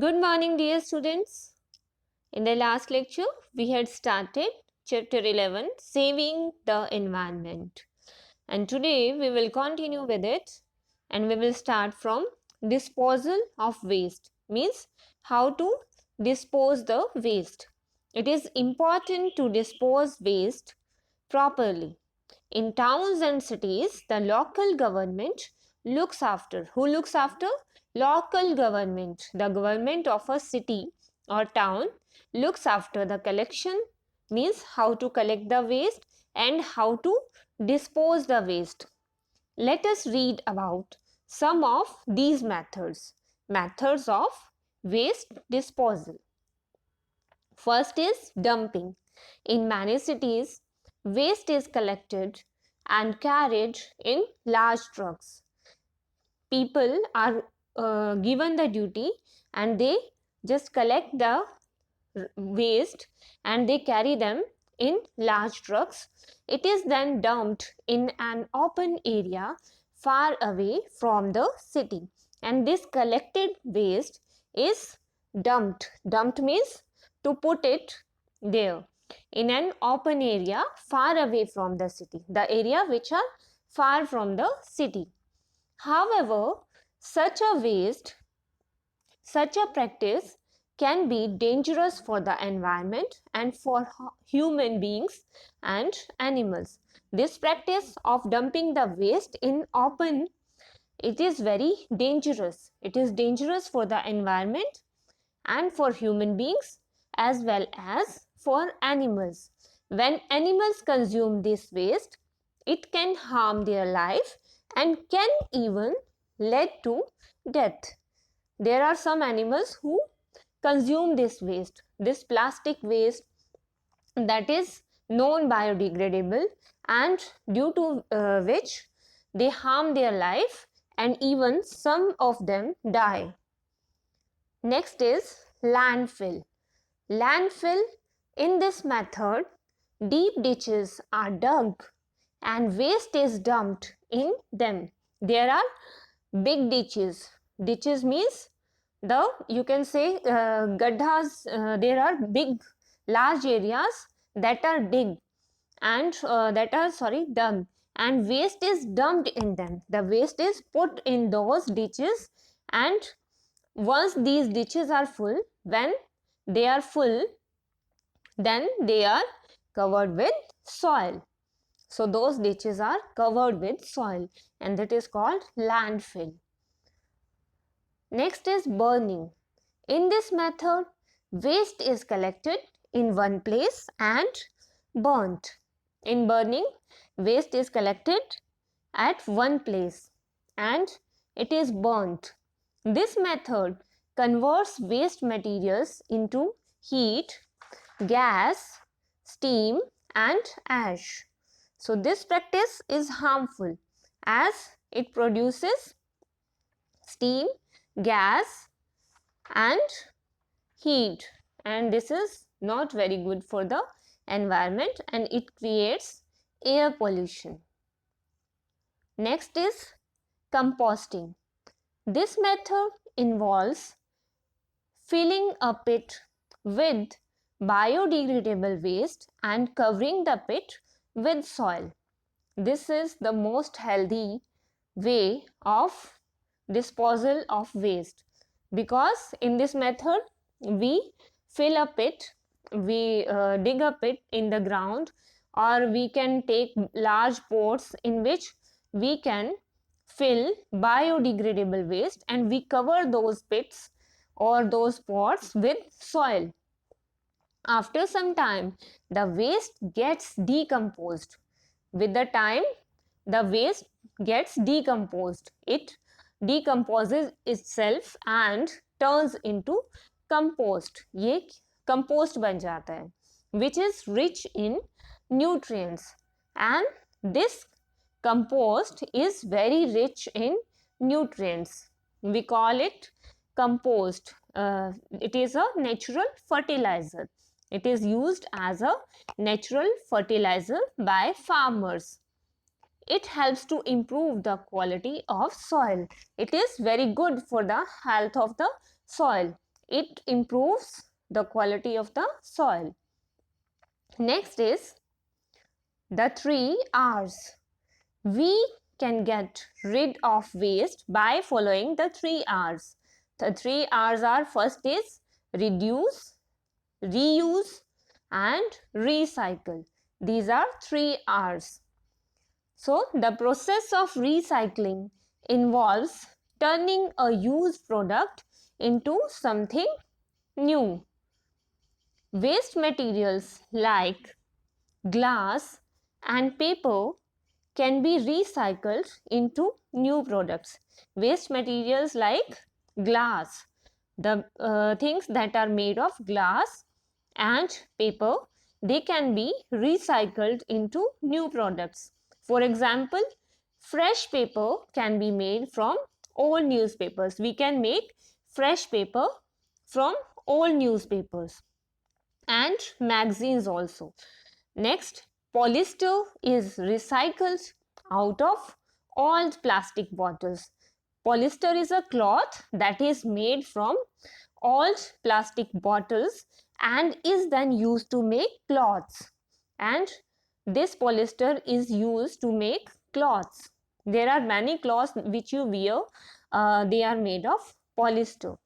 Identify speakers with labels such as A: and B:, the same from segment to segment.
A: Good morning, dear students. In the last lecture, we had started chapter 11, Saving the Environment. And today we will continue with it and we will start from disposal of waste, means how to dispose the waste. It is important to dispose waste properly. In towns and cities, the local government looks after. Who looks after? Local government. The government of a city or town looks after the collection, means how to collect the waste and how to dispose the waste. Let us read about some of these methods of waste disposal. First is dumping. In many cities, waste is collected and carried in large trucks. People are given the duty and they just collect the waste and they carry them in large trucks. It is then dumped in an open area far away from the city, and this collected waste is dumped. Dumped means to put it there in an open area far away from the city, the area which are far from the city. However, such a practice can be dangerous for the environment and for human beings and animals. This practice of dumping the waste in open, it is very dangerous. It is dangerous for the environment and for human beings as well as for animals. When animals consume this waste, it can harm their life and can even lead to death. There are some animals who consume this waste, this plastic waste that is non-biodegradable, and due to which they harm their life and even some of them die. Next is landfill. Landfill, in this method, deep ditches are dug and waste is dumped in them. There are big ditches. Ditches means you can say gaddhas. There are big large areas that are dug and waste is dumped in them. The waste is put in those ditches, and once these ditches are full, when they are full, then they are covered with soil. So those ditches are covered with soil and that is called landfill. Next is burning. In this method, waste is collected in one place and burnt. In burning, waste is collected at one place and it is burnt. This method converts waste materials into heat, gas, steam and ash. So this practice is harmful as it produces steam, gas and heat, and this is not very good for the environment and it creates air pollution. Next is composting. This method involves filling a pit with biodegradable waste and covering the pit with soil. This is the most healthy way of disposal of waste, because in this method we fill a pit, we dig a pit in the ground, or we can take large pots in which we can fill biodegradable waste and we cover those pits or those pots with soil. After some time, the waste gets decomposed. With the time, the waste gets decomposed. It decomposes itself and turns into compost. ये compost बन जाता है, which is rich in nutrients, and this compost is very rich in nutrients. We call it compost. It is a natural fertilizer. It is used as a natural fertilizer by farmers. It helps to improve the quality of soil. It is very good for the health of the soil. it improves the quality of the soil. Next is the 3 R's. We can get rid of waste by following the 3 R's. The 3 R's are: first is reduce, reuse and recycle. These are 3 R's. So the process of recycling involves turning a used product into something new. Waste materials like glass and paper can be recycled into new products. Waste materials like glass, the things that are made of glass and paper, they can be recycled into new products. For example, fresh paper can be made from old newspapers. We can make fresh paper from old newspapers and magazines also. Next, polyester is recycled out of old plastic bottles. Polyester is a cloth that is made from old plastic bottles and is then used to make cloths. And this polyester is used to make cloths. There are many cloths which you wear, they are made of polyester.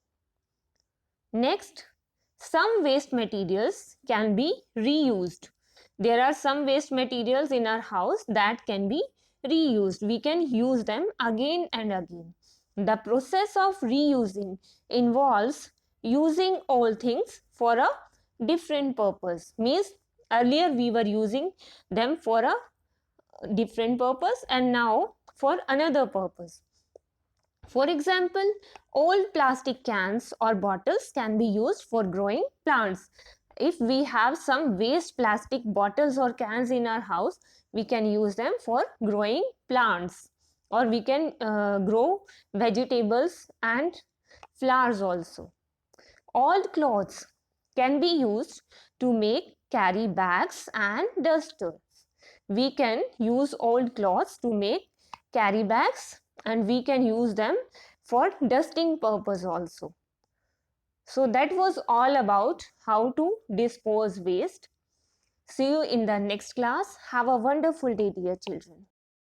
A: Next, some waste materials can be reused. There are some waste materials in our house that can be reused. We can use them again and again. The process of reusing involves using old things for a different purpose. Means earlier we were using them for a different purpose and now for another purpose. For example, old plastic cans or bottles can be used for growing plants. If we have some waste plastic bottles or cans in our house, we can use them for growing plants, or we can grow vegetables and flowers also. Old clothes can be used to make carry bags and dusters. We can use old cloths to make carry bags and we can use them for dusting purpose also. So that was all about how to dispose waste. See you in the next class. Have a wonderful day, dear children.